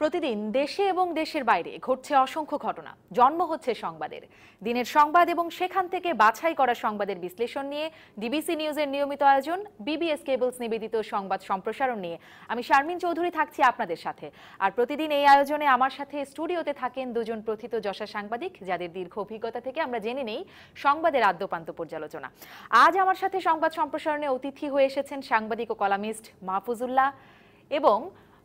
প্রতিদিন দেশে এবং দেশের বাইরে ঘটছে অসংখ্য ঘটনা, জন্ম হচ্ছে সংবাদের। দিনের সংবাদ এবং সেখান থেকে বাছাই করা সংবাদের বিশ্লেষণ নিয়ে ডিবিসি নিউজের নিয়মিত আয়োজন বিবিএস কেবলস নিবেদিত সংবাদ সম্প্রসারণ নিয়ে আমি শারমিন চৌধুরী থাকছি আপনাদের সাথে। আর প্রতিদিন এই আয়োজনে আমার সাথে স্টুডিওতে থাকেন দুজন প্রথিতযশা সাংবাদিক, যাদের দীর্ঘ অভিজ্ঞতা থেকে আমরা জেনে নেই সংবাদের আদ্যপান্ত পর্যালোচনা। আজ আমার সাথে সংবাদ সম্প্রসারণে অতিথি হয়ে এসেছেন সাংবাদিক ও কলামিস্ট মাহফুজুল্লাহ এবং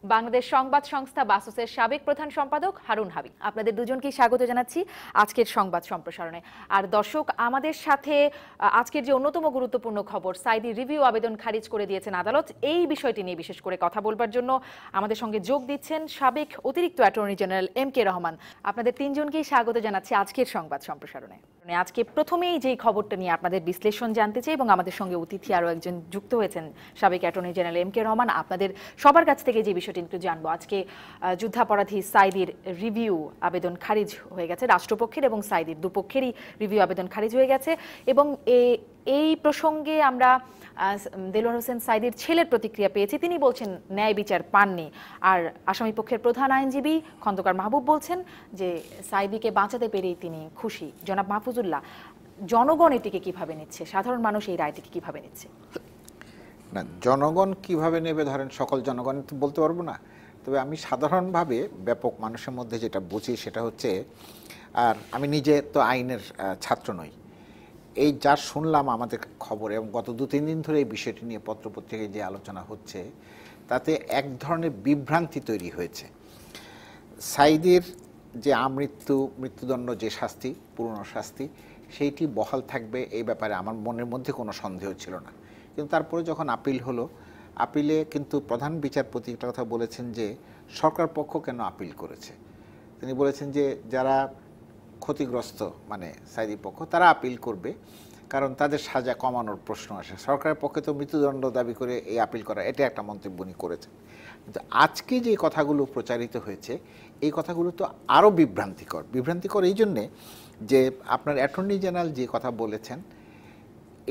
বাংলাদেশ সংবাদ সংস্থা বাসুসের সাবেক প্রধান সম্পাদক হারুন হাবিব। আপনাদের দুজনকেই স্বাগত জানাচ্ছি আজকের সংবাদ সম্প্রসারণে। আর দর্শক, আমাদের সাথে আজকের যে অন্যতম গুরুত্বপূর্ণ খবর, সাঈদীর রিভিউ আবেদন খারিজ করে দিয়েছেন আদালত, এই বিষয়টি নিয়ে বিশেষ করে কথা বলবার জন্য আমাদের সঙ্গে যোগ দিচ্ছেন সাবেক অতিরিক্ত attorney general M K Rahman. আপনাদের তিনজনকেই স্বাগত জানাচ্ছি আজকের সংবাদ সম্প্রসারণে। আজকে প্রথমেই যেই খবরটা নিয়ে আপনাদের বিশ্লেষণ জানতে চাই এবং আমাদের সঙ্গে অতিথি আরও একজন যুক্ত হয়েছেন, সাবেক attorney general M K Rahman. আপনাদের সবার কাছ থেকে যে বিষয়টি একটু জানবো, আজকে যুদ্ধাপরাধী সাঈদীর রিভিউ আবেদন খারিজ হয়ে গেছে, রাষ্ট্রপক্ষের এবং সাঈদীর দুপক্ষেরই রিভিউ আবেদন খারিজ হয়ে গেছে এবং এই প্রসঙ্গে আমরা দেলোয়ার হোসেন সাঈদীর ছেলের প্রতিক্রিয়া পেয়েছি। তিনি বলছেন ন্যায় বিচার পাননি। আর আসামি পক্ষের প্রধান আইনজীবী খন্দকার মাহবুব বলছেন যে সাঈদীকে বাঁচাতে পেরেই তিনি খুশি। জনাব মাহফুজুল্লাহ, জনগণ এটিকে কিভাবে নিচ্ছে, সাধারণ মানুষ এই রায়টিকে কিভাবে নিচ্ছে? না, জনগণ কিভাবে নেবে ধরেন সকল জনগণ তো বলতে পারবো না, তবে আমি সাধারণভাবে ব্যাপক মানুষের মধ্যে যেটা বুঝি সেটা হচ্ছে, আর আমি নিজে তো আইনের ছাত্র নই, এই যা শুনলাম আমাদের খবরে এবং গত 2-3 দিন ধরে এই বিষয়টি নিয়ে পত্রপত্রিকায় যে আলোচনা হচ্ছে, তাতে এক ধরনের বিভ্রান্তি তৈরি হয়েছে। সাঈদীর যে মৃত্যুদণ্ড যে শাস্তি, পুরনো শাস্তি, সেইটি বহাল থাকবে এই ব্যাপারে আমার মনের মধ্যে কোনো সন্দেহ ছিল না। কিন্তু তারপরে যখন আপিল হলো, আপিলে কিন্তু প্রধান বিচারপতি একটা কথা বলেছেন যে সরকার পক্ষ কেন আপিল করেছে। তিনি বলেছেন যে যারা ক্ষতিগ্রস্ত মানে সাঈদীর পক্ষ, তারা আপিল করবে, কারণ তাদের সাজা কমানোর প্রশ্ন আসে। সরকারের পক্ষে তো মৃত্যুদণ্ড দাবি করে এই আপিল করা, এটা একটা মন্তব্য উনি করেছেন। কিন্তু আজকে যে কথাগুলো প্রচারিত হয়েছে, এই কথাগুলো তো আরও বিভ্রান্তিকর এই জন্যে যে আপনার অ্যাটর্নি জেনারেল যে কথা বলেছেন,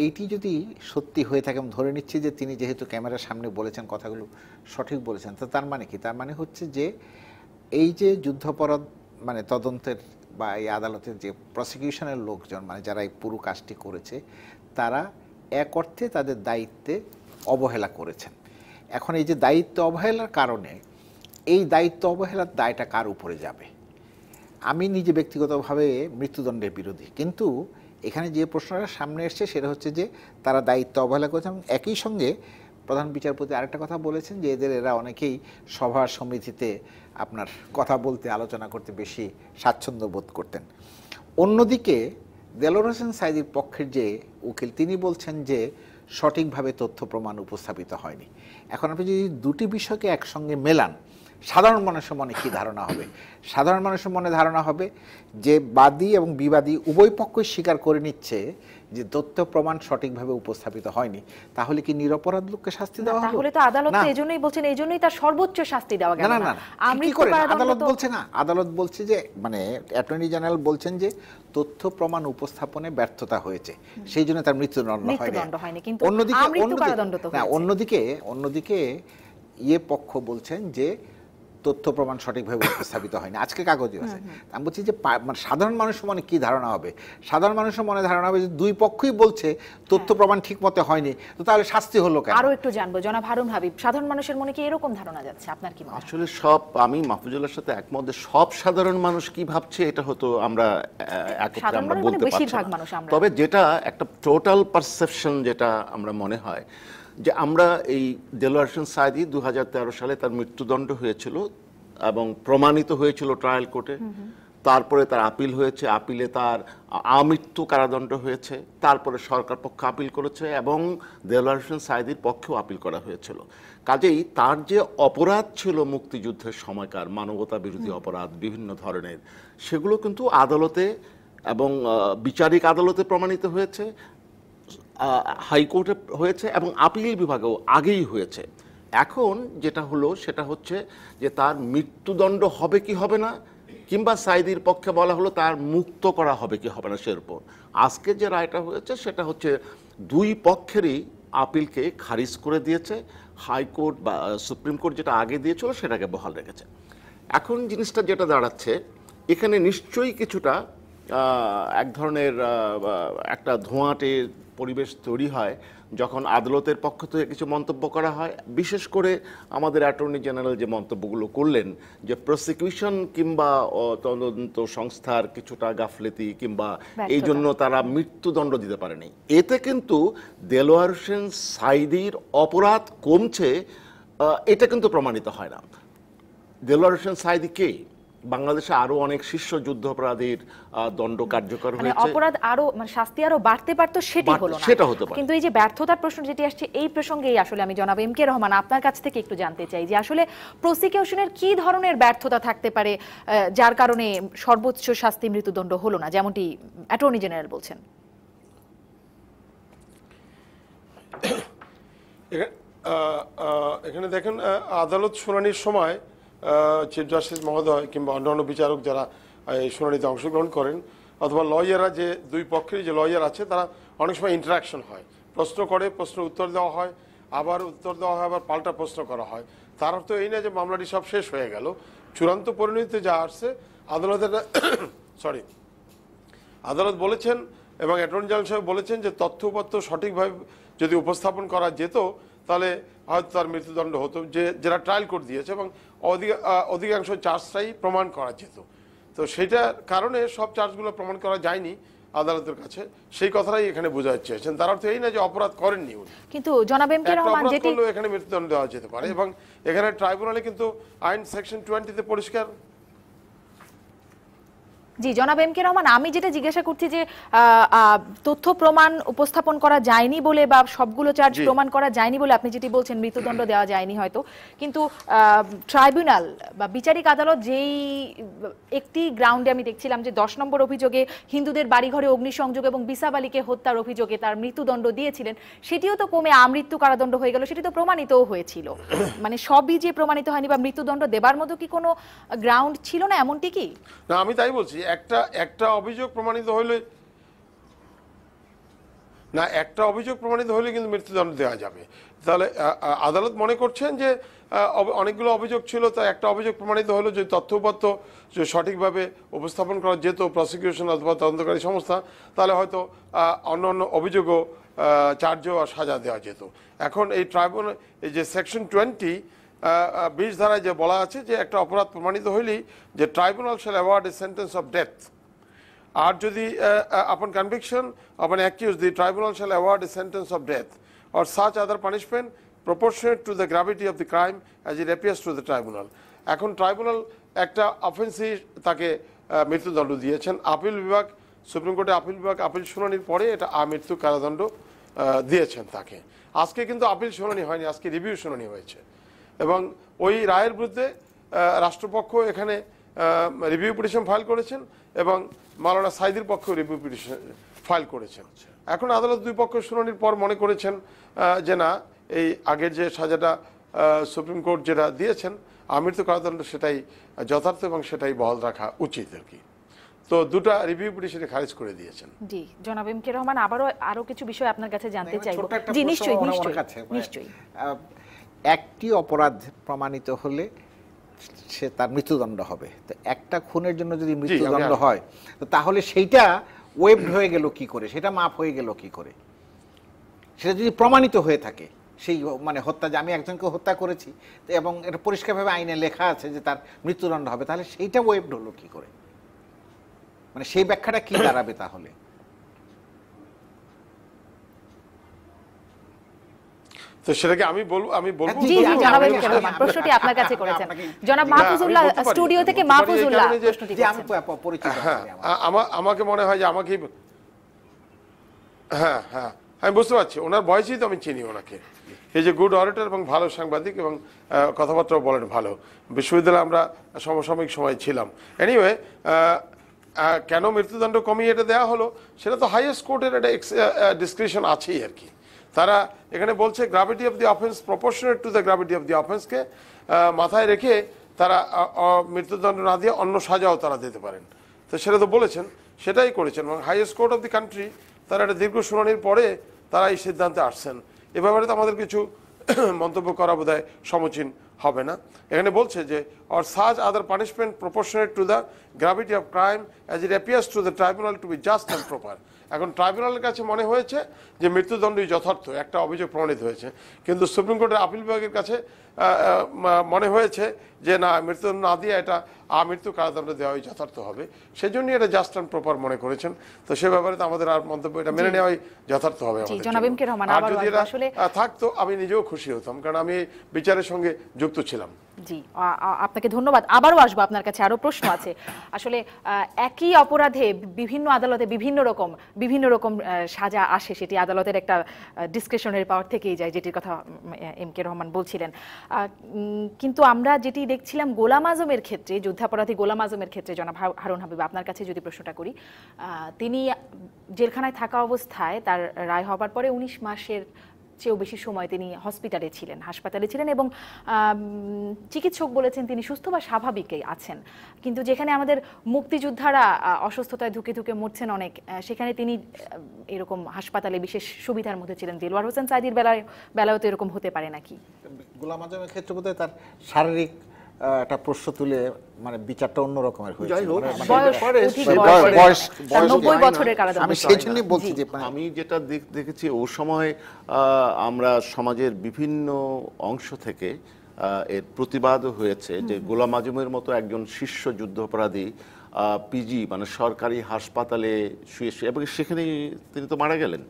এইটি যদি সত্যি হয়ে থাকে, আমি ধরে নিচ্ছি যে তিনি যেহেতু ক্যামেরার সামনে বলেছেন কথাগুলো সঠিক বলেছেন, তো তার মানে কি? তার মানে হচ্ছে যে এই যে যুদ্ধাপরাধ মানে তদন্তের বা এই আদালতের যে প্রসিকিউশনের লোকজন, মানে যারা এই পুরো কাজটি করেছে, তারা এক অর্থে তাদের দায়িত্বে অবহেলা করেছেন। এখন এই যে দায়িত্ব অবহেলার কারণে, এই দায়িত্ব অবহেলার দায়টা কার উপরে যাবে? আমি নিজে ব্যক্তিগতভাবে মৃত্যুদণ্ডের বিরোধী, কিন্তু এখানে যে প্রশ্নটা সামনে এসছে সেটা হচ্ছে যে তারা দায়িত্ব অবহেলা করেছেন। একই সঙ্গে প্রধান বিচারপতি আরেকটা কথা বলেছেন যে এরা অনেকেই সভা সমিতিতে আপনার কথা বলতে, আলোচনা করতে বেশি স্বাচ্ছন্দ্য বোধ করতেন। অন্যদিকে দেলোয়ার হোসেন সাঈদীর পক্ষের যে উকিল, তিনি বলছেন যে সঠিকভাবে তথ্য প্রমাণ উপস্থাপিত হয়নি। এখন আপনি যদি দুটি বিষয়কে একসঙ্গে মেলান, সাধারণ মানুষের মনে কী ধারণা হবে? সাধারণ মানুষের মনে ধারণা হবে যে বাদী এবং বিবাদী উভয় পক্ষই স্বীকার করে নিচ্ছে যে তথ্য প্রমাণ সঠিকভাবে উপস্থাপিত হয়নি। তাহলে কি নিরপরাধ লোককে শাস্তি দেওয়া হবে? তাহলে তো আদালত তো এজন্যই বলছেন, এজন্যই তার সর্বোচ্চ শাস্তি দেওয়া গেল না। কি করে আদালত বলছে না? আদালত বলছে যে মানে অ্যাটর্নি জেনারেল বলছেন যে তথ্য প্রমাণ উপস্থাপনে ব্যর্থতা হয়েছে, সেই জন্য তার মৃত্যুদণ্ড হয়নি। কিন্তু অন্যদিকে পক্ষ বলছেন যে তথ্য প্রমাণ সঠিকভাবে উপস্থাপিত হয়নি। আজকে কাগজে আছে। আমি বলছি যে মানে সাধারণ মানুষের মনে কি ধারণা হবে? সাধারণ মানুষের মনে ধারণা হবে যে দুই পক্ষই বলছে তথ্য প্রমাণ ঠিক মতো হয়নি, তো তাহলে শাস্তি হলো কেন? আরো একটু জানবো জনাব হারুন হাবিব, সাধারণ মানুষের মনে কি এরকম ধারণা যাচ্ছে? আপনার কি মনে হয়? আসলে আমি মাহফুজুল্লাহর সাথে একমত, সব সাধারণ মানুষ কি ভাবছে এটা হয়তো আমরা একত্রে আমরা বলতে পারছি না। তবে যেটা একটা টোটাল পারসেপশন যেটা আমরা মনে হয় যে আমরা এই দেলোয়ার হোসেন সাঈদী 2013 সালে তার মৃত্যুদণ্ড হয়েছিল এবং প্রমাণিত হয়েছিল ট্রায়াল কোর্টে। তারপরে তার আপিল হয়েছে, আপিলে তার আমৃত্যু কারাদণ্ড হয়েছে। তারপরে সরকার পক্ষ আপিল করেছে এবং দেলোয়ার হোসেন সাঈদীর পক্ষেও আপিল করা হয়েছিল। কাজেই তার যে অপরাধ ছিল মুক্তিযুদ্ধের সময়কার মানবতা বিরোধী অপরাধ বিভিন্ন ধরনের, সেগুলো কিন্তু আদালতে এবং বিচারিক আদালতে প্রমাণিত হয়েছে, হাইকোর্টে হয়েছে এবং আপিল বিভাগেও আগেই হয়েছে। এখন যেটা হলো সেটা হচ্ছে যে তার মৃত্যুদণ্ড হবে কি হবে না, কিংবা সাঈদীর পক্ষে বলা হলো তার মুক্ত করা হবে কি হবে না, সের উপর আজকে যে রায়টা হয়েছে সেটা হচ্ছে দুই পক্ষেরই আপিলকে খারিজ করে দিয়েছে। হাইকোর্ট বা সুপ্রিম কোর্ট যেটা আগে দিয়েছিল সেটাকে বহাল রেখেছে। এখন জিনিসটা যেটা দাঁড়াচ্ছে, এখানে নিশ্চয়ই কিছুটা এক ধরনের একটা ধোঁয়াটে পরিবেশ তৈরি হয় যখন আদালতের পক্ষ থেকে কিছু মন্তব্য করা হয়। বিশেষ করে আমাদের অ্যাটর্নি জেনারেল যে মন্তব্যগুলো করলেন, যে প্রসিকিউশন কিংবা তদন্ত সংস্থার কিছুটা গাফলেতি কিংবা এই জন্য তারা মৃত্যুদণ্ড দিতে পারেনি, এতে কিন্তু দেলোয়ার হোসেন সাঈদীর অপরাধ কমছে এটা কিন্তু প্রমাণিত হয় না। দেলোয়ার হোসেন সাঈদী কে? বাংলাদেশে আরো অনেক শীর্ষ যুদ্ধাপরাধীর দণ্ড কার্যকর হয়েছে, অপরাধ আরো শাস্তি আরো বাড়তে পারতো, সেটি হলো না। সেটা হতে পারে। কিন্তু এই যে ব্যর্থতার প্রশ্ন যেটি আসছে, এই প্রসঙ্গেই আসলে আমি জনাব এম কে রহমান আপনার কাছ থেকে একটু জানতে চাই যে আসলে প্রসিকিউশনের কি ধরনের ব্যর্থতা থাকতে পারে যার কারণে সর্বোচ্চ শাস্তি মৃত্যুদণ্ড হলো না, যেমনটি অ্যাটর্নি জেনারেল বলছেন। এখানে দেখেন, আদালত শুনানির সময় চিফ জাস্টিস মহোদয় কিংবা অন্যান্য বিচারক যারা এই শুনানিতে অংশগ্রহণ করেন অথবা লয়াররা, যে দুই পক্ষের যে লয়ার আছে, তারা অনেক সময় ইন্টারাকশন হয়, প্রশ্ন করে, প্রশ্ন উত্তর দেওয়া হয়, আবার উত্তর দেওয়া হয়, আবার পাল্টা প্রশ্ন করা হয়। তার অর্থ এই না যে মামলাটি সব শেষ হয়ে গেল। চূড়ান্ত পরিণতিতে যা আসছে, আদালতের আদালত বলেছেন এবং অ্যাটর্নি জেনারেল সাহেব বলেছেন যে তথ্যপত্র সঠিকভাবে যদি উপস্থাপন করা যেত তাহলে হয়তো তার মৃত্যুদণ্ড হতো, যে যারা ট্রায়াল কোর্ট দিয়েছে, এবং অধিকাংশ চার্জটাই প্রমাণ করা যেত। তো সেইটার কারণে সব চার্জগুলো প্রমাণ করা যায়নি আদালতের কাছে, সেই কথাটাই এখানে বোঝাতে চেয়েছেন। তার অর্থ এই না যে অপরাধ করেননি উনি, কিন্তু জনাব এম কে রহমান যেটি এখানে মৃত্যুদণ্ড দেওয়া যেতে পারে। এবং এখানে ট্রাইব্যুনালে কিন্তু আইন সেকশন 20-তে পরিষ্কার। জি জনাব এম কে রহমান, আমি যেটা জিজ্ঞাসা করছি যে তথ্য প্রমাণ উপস্থাপন করা যায়নি বলে বা সবগুলো চার্জ প্রমাণ করা যায়নি বলে আপনি যেটি বলছেন মৃত্যুদণ্ড দেওয়া যায়নি হয়তো, কিন্তু ট্রাইব্যুনাল বা বিচারিক আদালত যেই একটি গ্রাউন্ডে আমি দেখছিলাম যে 10 নম্বর অভিযোগে হিন্দুদের বাড়িঘরে অগ্নিসংযোগ এবং বিসাব আলীকে হত্যার অভিযোগে তার মৃত্যুদণ্ড দিয়েছিলেন, সেটিও তো কমে আমৃত্যু কারাদণ্ড হয়ে গেল, সেটি তো প্রমাণিতও হয়েছিল। মানে সবই যে প্রমাণিত হয়নি বা মৃত্যুদণ্ড দেবার মতো কি কোনো গ্রাউন্ড ছিল না, এমনটি কি? না, আমি তাই বলছি, একটা অভিযোগ প্রমাণিত হইলে না, একটা অভিযোগ প্রমাণিত হলে কিন্তু মৃত্যুদণ্ড দেওয়া যাবে। তাহলে আদালত মনে করছেন যে অনেকগুলো অভিযোগ ছিল, তা একটা অভিযোগ প্রমাণিত হলো যে তথ্যপত্র যে সঠিকভাবে উপস্থাপন করা যেত প্রসিকিউশন অথবা তদন্তকারী সংস্থা, তাহলে হয়তো অন্য অন্য অভিযোগও চার্জও সাজা দেওয়া যেত। এখন এই ট্রাইব্যুনাল, এই যে সেকশন 20 ধারায় যে বলা আছে যে একটা অপরাধ প্রমাণিত হইলেই যে tribunal shall award a sentence of death, আর যদি upon conviction of an accused, the tribunal shall award a sentence of death or such other punishment proportionate to the gravity of the crime as it appears to the tribunal. এখন tribunal একটা অফেন্সে তাকে মৃত্যুদণ্ড দিয়েছেন, appeal বিভাগ, supreme কোর্টে appeal বিভাগ appeal শুনানির পরে এটা আমৃত্যু কারাদণ্ড দিয়েছেন তাকে। আজকে কিন্তু আপিল শুনানি হয়নি, আজকে রিভিউ শুনানি হয়েছে, এবং ওই রায়ের বিরুদ্ধে রাষ্ট্রপক্ষ এখানে রিভিউ পিটিশন ফাইল করেছেন এবং মাওলানা সাঈদীর পক্ষে রিভিউ পিটিশন ফাইল করেছেন। এখন আদালত দুই পক্ষ শুনানির পর মনে করেছেন যে না, এই আগের যে সাজাটা সুপ্রিম কোর্ট যেটা দিয়েছেন আমৃত্যু কারাদণ্ড, সেটাই যথার্থ এবং সেটাই বহাল রাখা উচিত আর কি। তো দুটো রিভিউ পিটিশনে খারিজ করে দিয়েছেন। জি জনাব এম কে রহমান, আরো কিছু বিষয় আপনার কাছে জানতে চাইবো। জি নিশ্চয়ই নিশ্চয়ই। একটি অপরাধ প্রমাণিত হলে সে তার মৃত্যুদণ্ড হবে, তো একটা খুনের জন্য যদি মৃত্যুদণ্ড হয় তো তাহলে সেইটা ওয়েবড হয়ে গেল কি করে, সেটা মাফ হয়ে গেল কি করে? সেটা যদি প্রমাণিত হয়ে থাকে সেই মানে হত্যা, যে আমি একজনকে হত্যা করেছি এবং এটা পরিষ্কারভাবে আইনে লেখা আছে যে তার মৃত্যুদণ্ড হবে, তাহলে সেইটা ওয়েবড হলো কি করে? মানে সেই ব্যাখ্যাটা কি দাঁড়াবে তাহলে? তো সেটাকে আমি বলবো জি জি জনাব এম কে রহমান, প্রশ্নটি আপনার কাছে করেছেন জনাব মাহফুজুল্লাহ, স্টুডিও থেকে মাহফুজুল্লাহ প্রশ্নটি করেছেন। আমাকে মনে হয় যে আমাকে, হ্যাঁ হ্যাঁ আমি বুঝতে পারছি, ওনার বয়সেই তো আমি চিনি ওনাকে। এই যে গুড অরেটর এবং ভালো সাংবাদিক এবং কথাবার্তাও বলেন ভালো। বিশ্ববিদ্যালয়ে আমরা সমসাময়িক সময় ছিলাম। এনিওয়ে, কেন মৃত্যুদণ্ড কমিয়ে এটা দেওয়া হলো, সেটা তো হাইয়েস্ট কোর্টের একটা ডিসক্রিপশন আছেই আর কি। তারা এখানে বলছে gravity of the offence proportionate to the gravity of the অফেন্সকে মাথায় রেখে তারা মৃত্যুদণ্ড না দিয়ে অন্য সাজাও তারা দিতে পারেন। তো সেটা তো বলেছেন, সেটাই করেছেন, এবং highest court of the country তারা একটা দীর্ঘ শুনানির পরে তারা এই সিদ্ধান্তে আসছেন। এ ব্যাপারে তো আমাদের কিছু মন্তব্য করা বোধহয় সমীচীন হবে না। এখানে বলছে যে or such other punishment proportionate to the gravity of crime as it appears to the tribunal to be just and proper। এখন ট্রাইব্যুনালের কাছে মনে হয়েছে যে মৃত্যুদণ্ডই যথার্থ, একটা অভিযোগ প্রমাণিত হয়েছে, কিন্তু সুপ্রিম কোর্টের আপিল বিভাগের কাছে মনে হয়েছে যে না, মৃত্যুদণ্ড না দিয়ে এটা আমৃত্যু কারাদণ্ড দেওয়াই যথার্থ হবে, সেজন্যই এটা জাস্ট অ্যান্ড প্রপার মনে করেছেন। তো সে ব্যাপারে তো আমাদের আর মন্তব্য, এটা মেনে নেওয়াই যথার্থ হবে আমাদের জন্য। আর যদি এটা থাকতো আমি নিজেও খুশি হতাম, কারণ আমি বিচারের সঙ্গে যুক্ত ছিলাম। জি, আপনাকে ধন্যবাদ। আবারও আসবো আপনার কাছে, আরো প্রশ্ন আছে। আসলে একই অপরাধে বিভিন্ন আদালতে বিভিন্ন রকম সাজা আসে, সেটি আদালতের একটা ডিসক্রিশনের পাওয়ার থেকেই যায়, যেটির কথা এম কে রহমান বলছিলেন। কিন্তু আমরা যেটি দেখছিলাম গোলাম আজমের ক্ষেত্রে, যুদ্ধাপরাধী গোলাম আজমের ক্ষেত্রে, জনাব হারুন হাবিব, আপনার কাছে যদি প্রশ্নটা করি, তিনি জেলখানায় থাকা অবস্থায় তার রায় হবার পরে 19 মাসের চেয়েও বেশি সময় তিনি হাসপাতালে ছিলেন এবং চিকিৎসক বলেছেন তিনি সুস্থ বা স্বাভাবিকই আছেন। কিন্তু যেখানে আমাদের মুক্তিযোদ্ধারা অসুস্থতায় ধুকে ধুকে মরছেন অনেক, সেখানে তিনি এরকম হাসপাতালে বিশেষ সুবিধার মধ্যে ছিলেন। দেলোয়ার হোসেন সাঈদীর বেলায়ও তো এরকম হতে পারে নাকি? গোলাম আজমের ক্ষেত্রে বোধহয় তার শারীরিক একটা প্রশ্ন তুলে মানে বিচারটা অন্য রকমের হয়েছে। আমি সেজন্যই বলছি যে আমি যেটা দেখেছি ও সময় আমরা সমাজের বিভিন্ন অংশ থেকে এর প্রতিবাদ হয়েছে যে গোলাম আজমের মতো একজন শীর্ষ যুদ্ধাপরাধী পিজি মানে সরকারি হাসপাতালে শুয়ে এবং সেখানেই তিনি তো মারা গেলেন।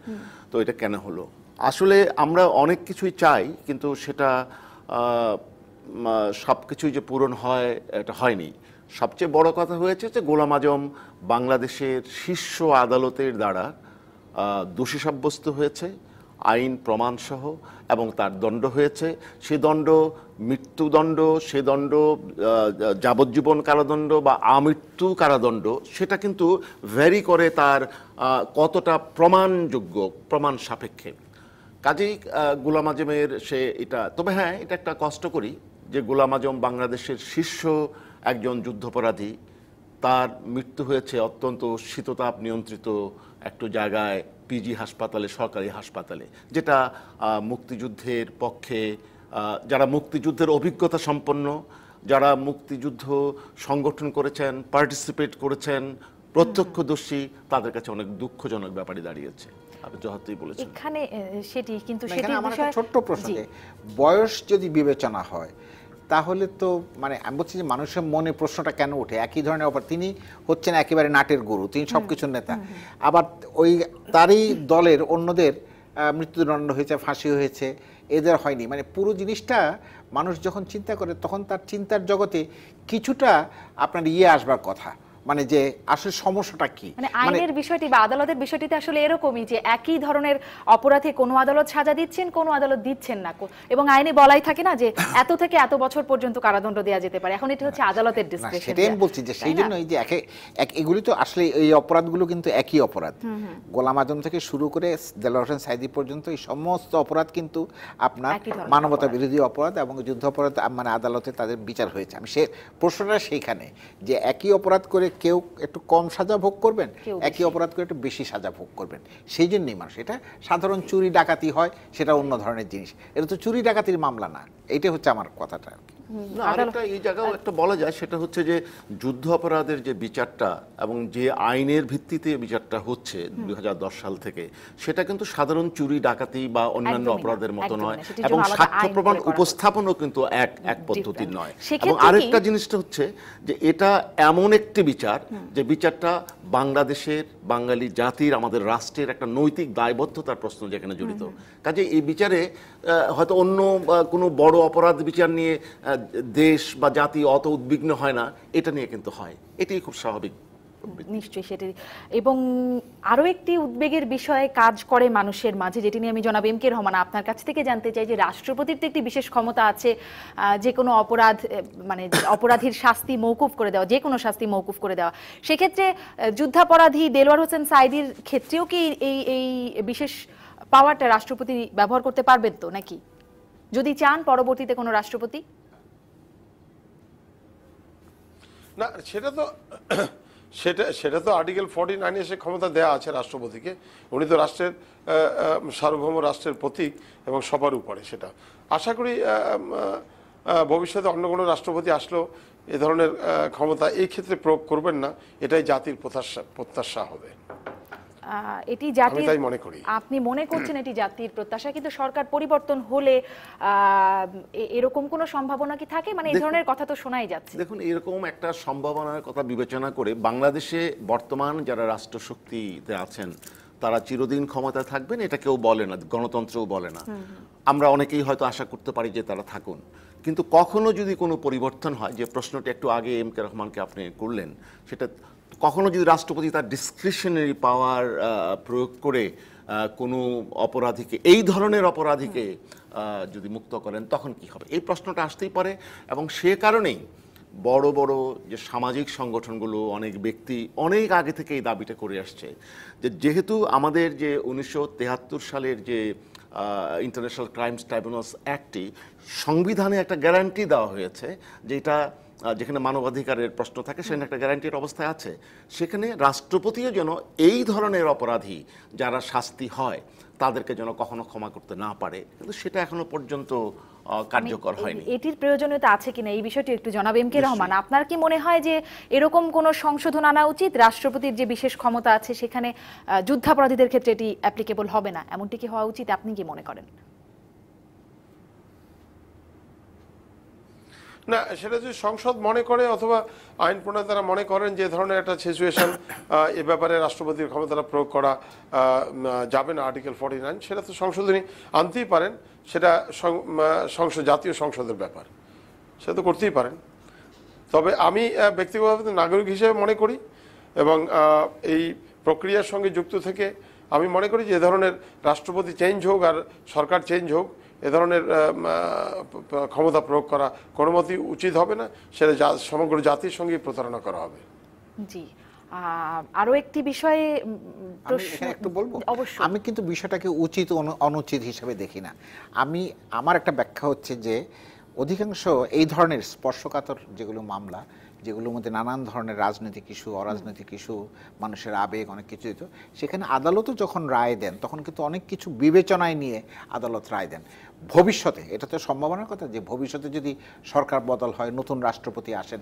তো এটা কেন হলো? আসলে আমরা অনেক কিছুই চাই, কিন্তু সেটা সব কিছুই যে পূরণ হয় এটা হয়নি। সবচেয়ে বড় কথা হয়েছে যে গোলাম আজম বাংলাদেশের শীর্ষ আদালতের দ্বারা দোষী সাব্যস্ত হয়েছে আইন প্রমাণসহ, এবং তার দণ্ড হয়েছে। সে দণ্ড মৃত্যুদণ্ড, সে দণ্ড যাবজ্জীবন কারাদণ্ড বা আমৃত্যু কারাদণ্ড, সেটা কিন্তু ভ্যারি করে তার কতটা প্রমাণযোগ্য, প্রমাণ সাপেক্ষে। কাজেই গোলাম আজমের এটা, তবে হ্যাঁ, এটা একটা কষ্ট করি যে গোলাম আজম বাংলাদেশের শীর্ষ একজন যুদ্ধাপরাধী, তার মৃত্যু হয়েছে অত্যন্ত শীততাপ নিয়ন্ত্রিত একটু জায়গায়, পিজি হাসপাতালে, সরকারি হাসপাতালে, যেটা মুক্তিযুদ্ধের পক্ষে, যারা মুক্তিযুদ্ধের অভিজ্ঞতা সম্পন্ন, যারা মুক্তিযুদ্ধ সংগঠন করেছেন, পার্টিসিপেট করেছেন, প্রত্যক্ষদর্শী, তাদের কাছে অনেক দুঃখজনক ব্যাপারে দাঁড়িয়েছে। এখানে সেটি, কিন্তু ছোট্ট প্রশ্ন, বয়স যদি বিবেচনা হয় তাহলে তো মানে আমি বলছি যে মানুষের মনে প্রশ্নটা কেন ওঠে? একই ধরনের অপরাধ, তিনি হচ্ছেন একেবারে নাটের গরু, তিনি সবকিছুর নেতা, আবার ওই তারই দলের অন্যদের মৃত্যুদণ্ড হয়েছে, ফাঁসি হয়েছে, এদের হয়নি। মানে পুরো জিনিসটা মানুষ যখন চিন্তা করে তখন তার চিন্তার জগতে কিছুটা আপনার আসবার কথা, মানে যে আসলে সমস্যাটা কি, মানে আইনের বিষয়টি বা আদালতের বিষয়টিতে আসলে এরকমই যে একই ধরনের অপরাধে কোনো আদালত সাজা দিচ্ছেন, কোনো আদালত দিচ্ছেন না, এবং আইনে বলাই থাকে না যে এত থেকে এত বছর পর্যন্ত কারাদণ্ড দেওয়া যেতে পারে। এখন এটা হচ্ছে আদালতের ডিসক্রিশন। সেটাই আমি বলছি যে সেই জন্যই যে এগুলি তো আসলে এই অপরাধগুলো কিন্তু একই অপরাধ। গোলাম আজম থেকে শুরু করে দেলোয়ার হোসেন সাঈদী পর্যন্ত এই সমস্ত অপরাধ কিন্তু আপনার মানবতা বিরোধী অপরাধ, এবং যুদ্ধাপরাধ মানে আদালতে তাদের বিচার হয়েছে। আমি সে প্রশ্নটা সেইখানে যে একই অপরাধ করে কেউ একটু কম সাজা ভোগ করবেন, একই অপরাধ করে একটু বেশি সাজা ভোগ করবেন। সেই জন্যই মানুষ, এটা সাধারণ চুরি ডাকাতি হয় সেটা অন্য ধরনের জিনিস, এটা তো চুরি ডাকাতির মামলা না। এইটা হচ্ছে আমার কথাটা। আরেকটা এই জায়গাও একটা বলা যায়, সেটা হচ্ছে যে যুদ্ধ অপরাধের যে বিচারটা এবং যে আইনের ভিত্তিতে বিচারটা হচ্ছে 2010 সাল থেকে, সেটা কিন্তু সাধারণ চুরি ডাকাতি বা অন্যান্য অপরাধের মতো নয়, এবং সাক্ষ্য প্রমাণ উপস্থাপনও কিন্তু এক পদ্ধতির নয়। এবং আরেকটা জিনিসটা হচ্ছে যে এটা এমন একটি বিচার, যে বিচারটা বাংলাদেশের, বাঙালি জাতির, আমাদের রাষ্ট্রের একটা নৈতিক দায়বদ্ধতার প্রশ্ন যেখানে জড়িত। কাজে এই বিচারে হয়তো অন্য কোনো বড় অপরাধ বিচার নিয়ে দেশ বা জাতি অত উদ্বিগ্ন হয় না, এটা নিয়ে কিন্তু হয়, এটাই খুব স্বাভাবিক। নিশ্চয়ই সেটি। এবং আরো একটি উদ্বেগের বিষয় কাজ করে মানুষের মাঝে, যেটি নিয়ে আমি জনাব এম কে রহমান আপনার কাছ থেকে জানতে চাই, যে রাষ্ট্রপতির তো একটি বিশেষ ক্ষমতা আছে যে কোনো অপরাধ, মানে অপরাধীর শাস্তি মওকুফ করে দেওয়া, যে কোনো শাস্তি মওকুফ করে দেওয়া। সেক্ষেত্রে যুদ্ধাপরাধী দেলোয়ার হোসেন সাঈদীর ক্ষেত্রেও কি এই বিশেষ পাওয়ারটা রাষ্ট্রপতি ব্যবহার করতে পারবেন তো নাকি, যদি চান পরবর্তীতে কোনো রাষ্ট্রপতি? না, সেটা তো সেটা তো আর্টিকেল 49 সে ক্ষমতা দেয়া আছে রাষ্ট্রপতিকে। উনি তো রাষ্ট্রের সার্বভৌম রাষ্ট্রের প্রতীক এবং সবার উপরে। সেটা আশা করি ভবিষ্যতে অন্য কোনো রাষ্ট্রপতি আসলেও এ ধরনের ক্ষমতা এই ক্ষেত্রে প্রয়োগ করবেন না, এটাই জাতির প্রত্যাশা হবে। এটি জাতির, আমি তাই মনে করি। আপনি মনে করছেন এটি জাতির প্রত্যাশা, কিন্তু সরকার পরিবর্তন হলে এরকম কোনো সম্ভাবনা কি থাকে? মানে এই ধরনের কথা তো শোনাই যাচ্ছে। দেখুন, এরকম একটা সম্ভাবনার কথা বিবেচনা করে বাংলাদেশে বর্তমান যারা রাষ্ট্রশক্তিতে আছেন তারা চিরদিন ক্ষমতায় থাকবেন এটা কেউ বলে না, গণতন্ত্রও বলে না। আমরা অনেকেই হয়তো আশা করতে পারি যে তারা থাকুন, কিন্তু কখনো যদি কোনো পরিবর্তন হয়, যে প্রশ্নটি একটু আগে এম কে রহমানকে আপনি করলেন, সেটা কখনো যদি রাষ্ট্রপতি তার ডিসক্রিশনারি পাওয়ার প্রয়োগ করে কোনো অপরাধীকে, এই ধরনের অপরাধীকে যদি মুক্ত করেন তখন কি হবে, এই প্রশ্নটা আসতেই পারে। এবং সে কারণেই বড় বড় যে সামাজিক সংগঠনগুলো, অনেক ব্যক্তি অনেক আগে থেকে এই দাবিটা করে আসছে যে যেহেতু আমাদের যে 1973 সালের যে ইন্টারন্যাশনাল ক্রাইমস ট্রাইব্যুনালস অ্যাক্টটি সংবিধানে একটা গ্যারান্টি দেওয়া হয়েছে, যেটা যেখানে মানবাধিকারের প্রশ্ন থাকে সেখানে একটা গ্যারান্টির অবস্থায় আছে, সেখানে রাষ্ট্রপতিও যেন এই ধরনের অপরাধী যারা শাস্তি হয় তাদেরকে যেন কখনো ক্ষমা করতে না পারে, কিন্তু সেটা এখনো পর্যন্ত কার্যকর হয়নি। এটির প্রয়োজনীয়তা আছে কিনা এই বিষয়টি একটু জানাবেন এম কে রহমান। আপনার কি মনে হয় যে এরকম কোনো সংশোধন আনা উচিত? রাষ্ট্রপতির যে বিশেষ ক্ষমতা আছে সেখানে যুদ্ধাপরাধীদের ক্ষেত্রে এটি অ্যাপ্লিকেবল হবে না, এমনটি কি হওয়া উচিত? আপনি কি মনে করেন? না, সেটা যদি সংসদ মনে করে অথবা আইন প্রণেতারা মনে করেন যে ধরনের একটা সিচুয়েশন এ ব্যাপারে রাষ্ট্রপতির ক্ষমতাটা প্রয়োগ করা যাবে না আর্টিকেল 49, সেটা তো সংশোধনী আনতেই পারেন। সেটা জাতীয় সংসদের ব্যাপার, সেটা তো করতেই পারেন। তবে আমি ব্যক্তিগতভাবে নাগরিক হিসেবে মনে করি এবং এই প্রক্রিয়ার সঙ্গে যুক্ত থেকে আমি মনে করি যে এ ধরনের রাষ্ট্রপতি চেঞ্জ হোক আর সরকার চেঞ্জ হোক, এ ধরনের ক্ষমতা প্রয়োগ করা কোনো মতেই উচিত হবে না। সেটা সমগ্র জাতির সঙ্গে প্রতারণা করা হবে। জি, আরো একটি বিষয়ে একটু বলবো। অবশ্যই। আমি কিন্তু বিষয়টাকে উচিত অনুচিত হিসেবে দেখি না। আমার একটা ব্যাখ্যা হচ্ছে যে অধিকাংশ এই ধরনের স্পর্শকাতর যেগুলো মামলা, যেগুলোর মধ্যে নানান ধরনের রাজনৈতিক ইস্যু, অরাজনৈতিক ইস্যু, মানুষের আবেগ, অনেক কিছু দিত, সেখানে আদালতও যখন রায় দেন তখন কিন্তু অনেক কিছু বিবেচনায় নিয়ে আদালত রায় দেন। ভবিষ্যতে, এটা তো সম্ভাবনার কথা যে ভবিষ্যতে যদি সরকার বদল হয়, নতুন রাষ্ট্রপতি আসেন,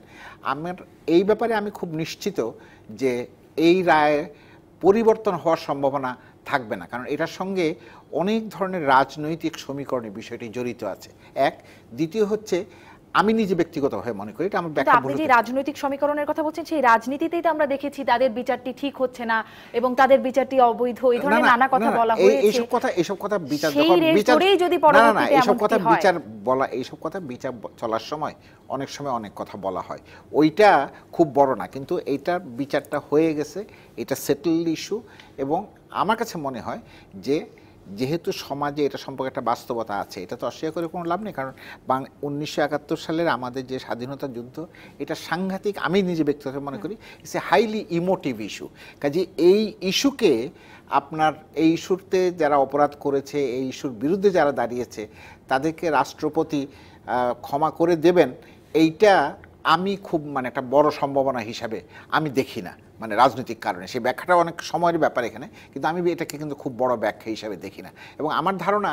আমার এই ব্যাপারে আমি খুব নিশ্চিত যে এই রায় পরিবর্তন হওয়ার সম্ভাবনা থাকবে না, কারণ এটার সঙ্গে অনেক ধরনের রাজনৈতিক সমীকরণের বিষয়টি জড়িত আছে। দ্বিতীয় হচ্ছে, আমি নিজে ব্যক্তিগতভাবে মনে করি এটা আমার ব্যাখ্যা। আপনি যে রাজনৈতিক সমীকরণের কথা বলছেন, সেই রাজনীতিতেই তো আমরা দেখেছি তাদের বিচারটি ঠিক হচ্ছে না এবং তাদের বিচারটি অবৈধ, এই ধরনের নানা কথা বলা হয়েছে। এইসব কথা বিচার চলার সময় অনেক সময় অনেক কথা বলা হয়, ওইটা খুব বড় না, কিন্তু এইটার বিচারটা হয়ে গেছে, এটা সেটেলড ইস্যু। এবং আমার কাছে মনে হয় যে যেহেতু সমাজে এটা সম্পর্কে একটা বাস্তবতা আছে, এটা তো অস্বীকার করে কোনো লাভ নেই, কারণ 1971 সালের আমাদের যে স্বাধীনতা যুদ্ধ, এটা সাংঘাতিক, আমি নিজে ব্যক্তিগত মনে করি it's a highly emotive issue. কাজে এই ইস্যুকে এই ইস্যুতে যারা অপরাধ করেছে, এই ইস্যুর বিরুদ্ধে যারা দাঁড়িয়েছে, তাদেরকে রাষ্ট্রপতি ক্ষমা করে দেবেন, এইটা আমি খুব একটা বড় সম্ভাবনা হিসাবে আমি দেখি না। রাজনৈতিক কারণে সেই ব্যাখ্যাটা অনেক সময়ের ব্যাপার এখানে, কিন্তু আমি এটাকে কিন্তু খুব বড় ব্যাখ্যা হিসাবে দেখি না। এবং আমার ধারণা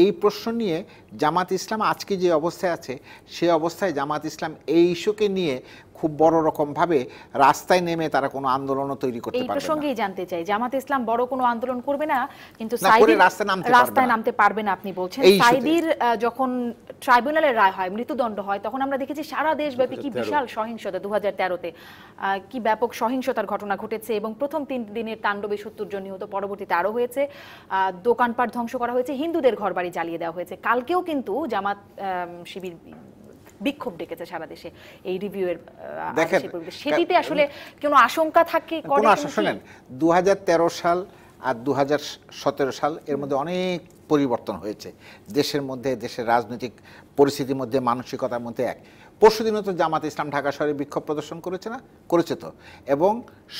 এই প্রশ্ন নিয়ে জামাত ইসলাম আজকে যে অবস্থায় আছে, সে অবস্থায় জামাত ইসলাম এই ইস্যুকে নিয়ে খুব বড় রকমভাবে রাস্তায় নেমে তারা কোনো আন্দোলনও তৈরি করতে পারবে না। এই প্রসঙ্গেই জানতে চাই, জামাত ইসলাম বড় কোনো আন্দোলন করবে না, কিন্তু রাস্তায় নামতে পারবে না আপনি বলছেন। সাইদির যখন ট্রাইব্যুনালের রায় হয়, মৃত্যুদণ্ড হয়, তখন আমরা দেখেছি সারা দেশব্যাপী কি বিশাল সহিংসতা, 2013-তে কি ব্যাপক সহিংসতার ঘটনা ঘটেছে এবং প্রথম 3 দিনের তাণ্ডবে 70 জন নিহত, পরবর্তীতে আরো হয়েছে, দোকানপাট ধ্বংস করা হয়েছে, হিন্দুদের ঘরবাড়ি জ্বালিয়ে দেওয়া হয়েছে। কালকেও কিন্তু জামাত শিবির বিক্ষোভ ডেকেছে সারা দেশে এই রিভিউয়ের সেটিতে আসলে কোনো আশঙ্কা থাকে? কোনো আশঙ্কা নেই। 2013 সাল আর 2017 সাল এর মধ্যে অনেক পরিবর্তন হয়েছে দেশের মধ্যে, দেশের রাজনৈতিক পরিস্থিতির মধ্যে, মানসিকতার মধ্যে এক। পরশুদিনও তো জামাত ইসলাম ঢাকা শহরে বিক্ষোভ প্রদর্শন করেছে না? করেছে তো। এবং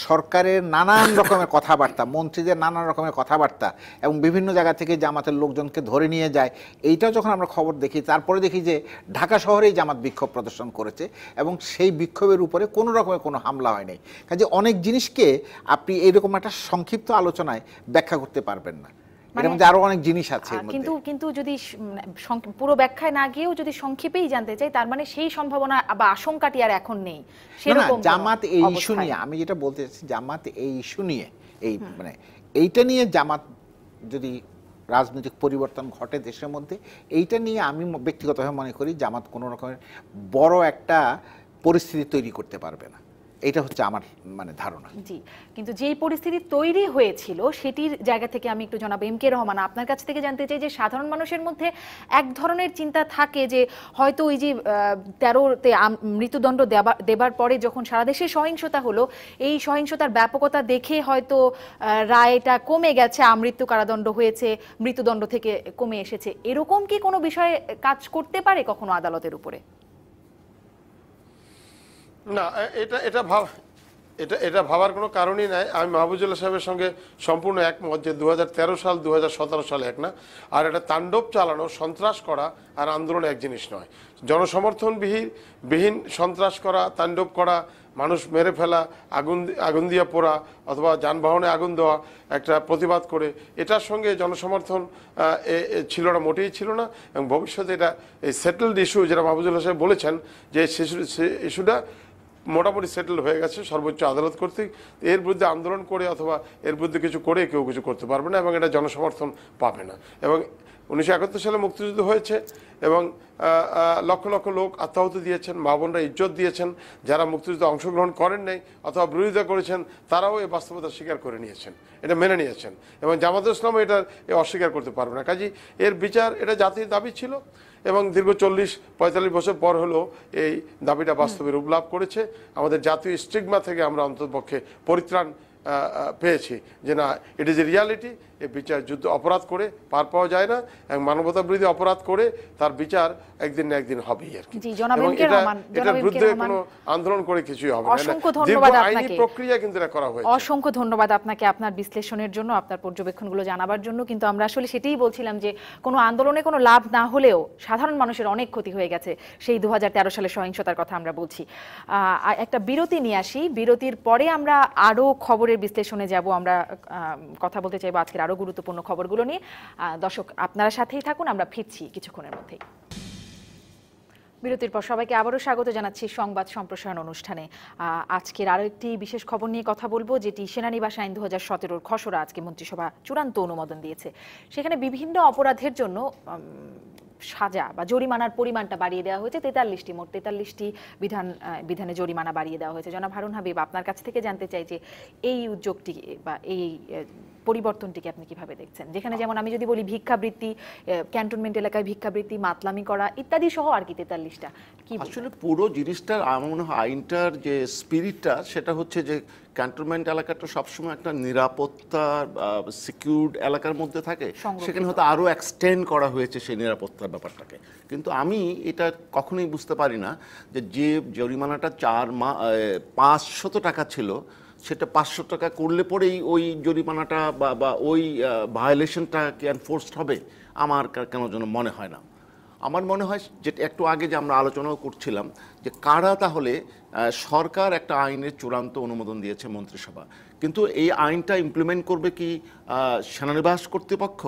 সরকারের নানান রকমের কথাবার্তা, মন্ত্রীদের নানান রকমের কথাবার্তা এবং বিভিন্ন জায়গা থেকে জামাতের লোকজনকে ধরে নিয়ে যায়, এইটাও যখন আমরা খবর দেখি, তারপরে দেখি যে ঢাকা শহরেই জামাত বিক্ষোভ প্রদর্শন করেছে এবং সেই বিক্ষোভের উপরে কোনো রকমের কোনো হামলা হয়নি। কাজে অনেক জিনিসকে আপনি এইরকম একটা সংক্ষিপ্ত আলোচনায় ব্যাখ্যা করতে পারবেন না। এর মধ্যে আরো অনেক জিনিস আছে। কিন্তু যদি পুরো ব্যাখ্যায় না গিয়েও যদি সংক্ষেপেই জানতে চাই, তার মানে সেই সম্ভাবনা বা আশঙ্কাটি আর এখন নেই সেরকম। জামাত এই ইস্যু নিয়ে, আমি যেটা বলতে চাচ্ছি, জামাত এই ইস্যু নিয়ে, এই মানে এইটা নিয়ে জামাত যদি রাজনৈতিক পরিবর্তন ঘটে দেশের মধ্যে, এইটা নিয়ে আমি ব্যক্তিগতভাবে মনে করি জামাত কোনো রকমের বড় একটা পরিস্থিতি তৈরি করতে পারবে না। এটা হচ্ছে আমার মানে ধারণা। জি, কিন্তু যেই পরিস্থিতি তৈরি হয়েছিল সেটির জায়গা থেকে আমি একটু জনাব এম কে রহমান আপনার কাছ থেকে জানতে চাই যে সাধারণ মানুষের মধ্যে এক ধরনের চিন্তা থাকে যে হয়তো ওই যে 13তে মৃত্যুদণ্ড দেবার পরে যখন সারা দেশে সহিংসতা হলো, এই সহিংসতার ব্যাপকতা দেখে হয়তো রায়টা কমে গেছে, আমৃত্যু কারাদণ্ড হয়েছে, মৃত্যুদণ্ড থেকে কমে এসেছে, এরকম কি কোনো বিষয়ে কাজ করতে পারে কখনো আদালতের উপরে? না, এটা ভাবার কোনো কারণই নাই। আমি মাহফুজুল্লাহ সাহেবের সঙ্গে সম্পূর্ণ একমত যে 2013 সাল 2017 সাল এক না। আর এটা তাণ্ডব চালানো, সন্ত্রাস করা আর আন্দোলন এক জিনিস নয়। জনসমর্থনবিহীন সন্ত্রাস করা, তাণ্ডব করা, মানুষ মেরে ফেলা, আগুন দিয়ে পোড়া অথবা যানবাহনে আগুন দেওয়া, একটা প্রতিবাদ করে, এটার সঙ্গে জনসমর্থন ছিল না, মোটেই ছিল না। এবং ভবিষ্যতে এটা এই সেটেলড ইস্যু যেটা মাহফুজুল্লাহ সাহেব বলেছেন যে ইস্যুটা মোটামুটি সেটেল হয়ে গেছে সর্বোচ্চ আদালত কর্তৃক। এর বিরুদ্ধে আন্দোলন করে অথবা এর বিরুদ্ধে কিছু করে কেউ কিছু করতে পারবে না এবং এটা জনসমর্থন পাবে না। এবং 1971 সালে মুক্তিযুদ্ধ হয়েছে এবং লক্ষ লক্ষ লোক আত্মাহুতি দিয়েছেন, মা বোনরা ইজ্জত দিয়েছেন। যারা মুক্তিযুদ্ধে অংশগ্রহণ করেন নাই অথবা বিরোধিতা করেছেন তারাও এই বাস্তবতা স্বীকার করে নিয়েছেন, এটা মেনে নিয়েছেন এবং জামাত ইসলাম এটা অস্বীকার করতে পারবে না। কাজেই এর বিচার এটা জাতির দাবি ছিল এবং দীর্ঘ 40-45 বছর পর হলো এই দাবিটা বাস্তবে রূপ লাভ করেছে। আমাদের জাতীয় স্টিগমা থেকে আমরা অন্ততপক্ষে পরিত্রাণ পেয়েছি যে না, ইট ইজ এ রিয়ালিটি। এই বিচার যুদ্ধ অপরাধ করে পার পাওয়া যায় না এবং মানবতা বিরোধী অপরাধ করে তার বিচার একদিন না একদিন হবেই আর কি। এটার বিরুদ্ধে কোনো আন্দোলন করে কিছুই হবে না। আইনি প্রক্রিয়া কিন্তু এটা করা হয়েছে। অসংখ্য ধন্যবাদ আপনাকে আপনার বিশ্লেষণের জন্য, আপনার পর্যবেক্ষণগুলো জানাবার জন্য। কিন্তু আমরা আসলে সেটাই বলছিলাম যে কোনো আন্দোলনে কোনো লাভ না হলেও সাধারণ মানুষের অনেক ক্ষতি হয়ে গেছে। সেই 2013 সালে সহিংসতার কথা আমরা বলছি। একটা বিরতি নিয়ে আসি, বিরতির পরে আমরা আরো খবরের বিশ্লেষণে যাব। আমরা কথা বলতে চাইবো আজকের আরো গুরুত্বপূর্ণ খবরগুলো নিয়ে। দর্শক আপনারা সাথেই থাকুন, আমরা ফিরছি কিছুক্ষণের মধ্যেই। বিরতির পর সবাইকে আবারও স্বাগত জানাচ্ছি সংবাদ সম্প্রসারণ অনুষ্ঠানে। আজকের আরো একটি বিশেষ খবর নিয়ে কথা বলবো, যেটি সেনানিবাস আইন 2017-র খসড়া আজকে মন্ত্রিসভা চূড়ান্ত অনুমোদন দিয়েছে। সেখানে বিভিন্ন অপরাধের জন্য সাজা বা জরিমানার পরিমাণটা বাড়িয়ে দেওয়া হয়েছে 43টি, মোট 43টি বিধানে জরিমানা বাড়িয়ে দেওয়া হয়েছে। জনাব হারুন হাবিব, আপনার কাছ থেকে জানতে চাই যে এই উদ্যোগটি বা এই পরিবর্তনটিকে আপনি কিভাবে দেখছেন? যেখানে যেমন আমি যদি বলি ভিক্ষাবৃত্তি, ক্যান্টনমেন্ট এলাকায় ভিক্ষাবৃত্তি, মাতলামি করা ইত্যাদি সহ আর কি 43টা, কি আসলে পুরো জিনিসটার আমার মনে হয় আইনটার যে স্পিরিটটা সেটা হচ্ছে যে ক্যান্টনমেন্ট এলাকাটা সবসময় একটা নিরাপত্তা সিকিউরড এলাকার মধ্যে থাকে, সেখানে হয়তো আরও এক্সটেন্ড করা হয়েছে সেই নিরাপত্তার ব্যাপারটাকে। কিন্তু আমি এটা কখনোই বুঝতে পারি না যে জরিমানাটা 500 টাকা ছিল সেটা 500 টাকা করলে পরেই ওই জরিমানাটা বা ওই ভায়োলেশনটা কি এনফোর্সড হবে, আমার কেন যেন মনে হয় না। আমার মনে হয় যেটা একটু আগে যে আমরা আলোচনাও করছিলাম যে কারা তাহলে সরকার একটা আইনের চূড়ান্ত অনুমোদন দিয়েছে মন্ত্রিসভা, কিন্তু এই আইনটা ইমপ্লিমেন্ট করবে কি সেনানিবাস কর্তৃপক্ষ?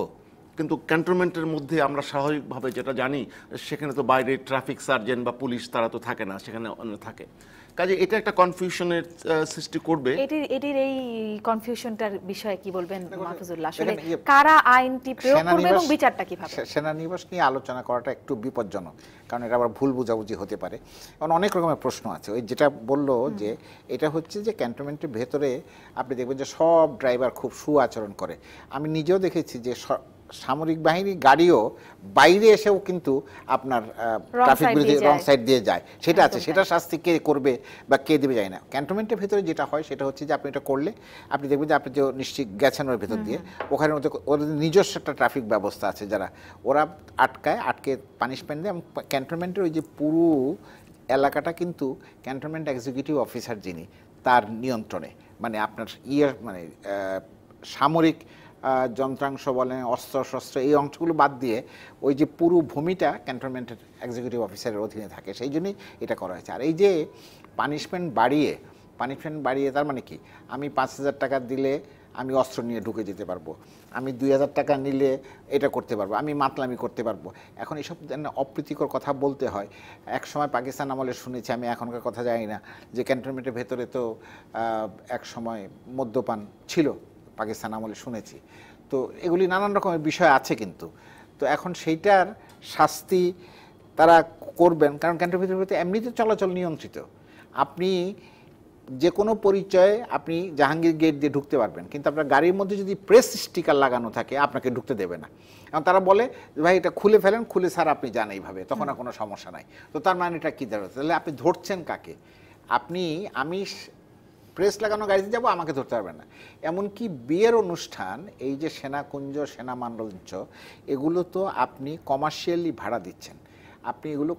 কিন্তু ক্যান্টনমেন্টের মধ্যে আমরা স্বাভাবিকভাবে যেটা জানি সেখানে তো বাইরে ট্রাফিক সার্জেন্ট বা পুলিশ তারা তো থাকে না, সেখানে অন্য থাকে। কাজে এটা একটা কনফিউশনের সৃষ্টি করবে। এটির এই কনফিউশনটার বিষয়ে কি বলবেন মাহফুজুল্লাহ? আসলে কারা আইনটি প্রয়োগ করবে এবং বিচারটা কিভাবে? সেনানিবাস নিয়ে আলোচনা করাটা একটু বিপজ্জনক, কারণ এটা আবার ভুল বোঝাবুঝি হতে পারে। কারণ অনেক রকমের প্রশ্ন আছে। ওই যেটা বললো যে এটা হচ্ছে যে ক্যান্টনমেন্টের ভেতরে আপনি দেখবেন যে সব ড্রাইভার খুব সুআচরণ করে। আমি নিজেও দেখেছি যে সামরিক বাহিনী গাড়িও বাইরে এসেও কিন্তু আপনার ট্রাফিক বিরোধী রং সাইড দিয়ে যায়, সেটা আছে, সেটা শাস্তি কে করবে বা কে দেবে যায় না। ক্যান্টনমেন্টের ভেতরে যেটা হয় সেটা হচ্ছে যে আপনি এটা করলে আপনি দেখবেন যে আপনি যে নিশ্চিত গেছেন ওর ভেতর দিয়ে, ওখানে ওদের নিজস্ব একটা ট্রাফিক ব্যবস্থা আছে, যারা ওরা আটকে পানিশমেন্ট দেয়। এবং ক্যান্টনমেন্টের ওই যে পুরো এলাকাটা কিন্তু ক্যান্টনমেন্ট এক্সিকিউটিভ অফিসার যিনি তার নিয়ন্ত্রণে, মানে আপনার মানে সামরিক যন্ত্রাংশ বলেন, অস্ত্র শস্ত্র, এই অংশগুলো বাদ দিয়ে ওই যে পুরো ভূমিটা ক্যান্টনমেন্টের এক্সিকিউটিভ অফিসারের অধীনে থাকে, সেই জন্যই এটা করা হয়েছে। আর এই যে পানিশমেন্ট বাড়িয়ে তার মানে কি, আমি 5,000 টাকা দিলে আমি অস্ত্র নিয়ে ঢুকে যেতে পারবো, আমি 2,000 টাকা নিলে এটা করতে পারবো, আমি মাতলামি করতে পারবো। এখন এসব অপ্রীতিকর কথা বলতে হয়। এক সময় পাকিস্তান আমলে শুনেছি, আমি এখনকার কথা জানি না, যে ক্যান্টনমেন্টের ভেতরে তো এক সময় মদ্যপান ছিল, পাকিস্তান আমলে শুনেছি। তো এগুলি নানান রকমের বিষয় আছে কিন্তু। তো এখন সেইটার শাস্তি তারা করবেন, কারণ ক্যান্টনমেন্টের ভেতরে এমনিতে চলাচল নিয়ন্ত্রিত। আপনি যে কোনো পরিচয়ে আপনি জাহাঙ্গীর গেট দিয়ে ঢুকতে পারবেন, কিন্তু আপনার গাড়ির মধ্যে যদি প্রেস স্টিকার লাগানো থাকে আপনাকে ঢুকতে দেবে না। এবং তারা বলে ভাই এটা খুলে ফেলেন, খুলে স্যার আপনি যান এইভাবে, তখন আর কোনো সমস্যা নাই। তো তার মানে এটা কী দাঁড়াচ্ছে, তাহলে আপনি ধরছেন কাকে? আমি প্রেস লাগানো গাড়িতে যাবো, আমাকে ধরতে পারবেন না। এমনকি বিয়ের অনুষ্ঠান, এই যে সেনাকুঞ্জ, সেনা মঞ্চ, এগুলো তো আপনি কমার্শিয়ালি ভাড়া দিচ্ছেন, আপনি এগুলো